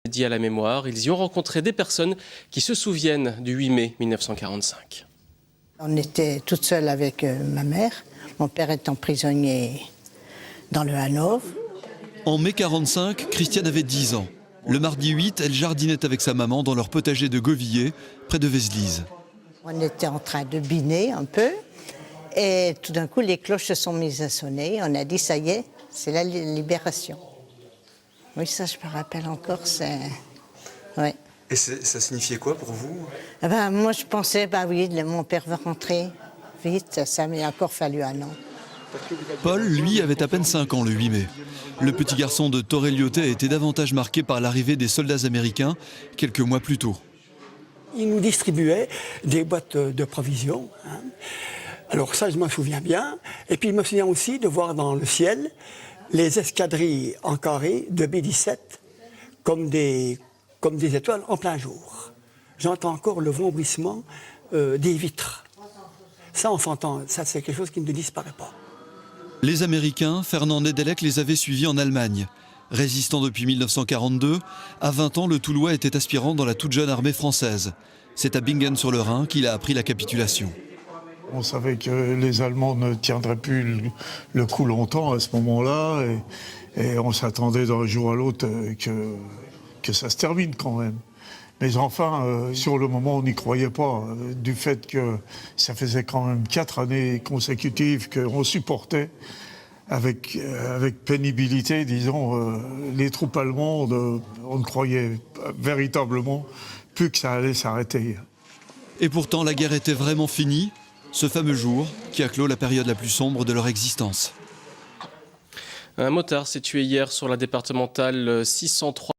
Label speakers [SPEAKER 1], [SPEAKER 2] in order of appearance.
[SPEAKER 1] Dédié à la mémoire, ils y ont rencontré des personnes qui se souviennent du 8 mai 1945.
[SPEAKER 2] On était toute seule avec ma mère. Mon père étant prisonnier dans le Hanovre.
[SPEAKER 3] En mai 45, Christiane avait 10 ans. Le mardi 8, elle jardinait avec sa maman dans leur potager de Govillé, près de Vézelise.
[SPEAKER 2] On était en train de biner un peu. Et tout d'un coup, les cloches se sont mises à sonner. On a dit, ça y est, c'est la libération. Oui, ça, je me rappelle encore, c'est... Ouais.
[SPEAKER 4] Et ça signifiait quoi pour vous?
[SPEAKER 2] Moi, je pensais, oui, mon père va rentrer vite. Ça m'a encore fallu un an.
[SPEAKER 3] Paul, lui, avait à peine 5 ans le 8 mai. Le petit garçon de Torrey-Lyoté a été davantage marqué par l'arrivée des soldats américains quelques mois plus tôt.
[SPEAKER 5] Ils nous distribuaient des boîtes de provisions. Alors ça, je m'en souviens bien. Et puis, je me souviens aussi de voir dans le ciel les escadrilles en carré de B-17 comme des étoiles en plein jour. J'entends encore le vombrissement des vitres. Ça, on s'entend. Ça, c'est quelque chose qui ne disparaît pas.
[SPEAKER 3] Les Américains, Fernand Nedelec les avait suivis en Allemagne. Résistant depuis 1942, à 20 ans, le Toulois était aspirant dans la toute jeune armée française. C'est à Bingen-sur-le-Rhin qu'il a appris la capitulation.
[SPEAKER 6] On savait que les Allemands ne tiendraient plus le coup longtemps à ce moment-là. Et on s'attendait d'un jour à l'autre que ça se termine quand même. Mais enfin, sur le moment, on n'y croyait pas. Du fait que ça faisait quand même 4 années consécutives qu'on supportait avec pénibilité, disons, les troupes allemandes. On ne croyait véritablement plus que ça allait s'arrêter.
[SPEAKER 3] Et pourtant, la guerre était vraiment finie, ce fameux jour qui a clos la période la plus sombre de leur existence.
[SPEAKER 1] Un motard s'est tué hier sur la départementale 603.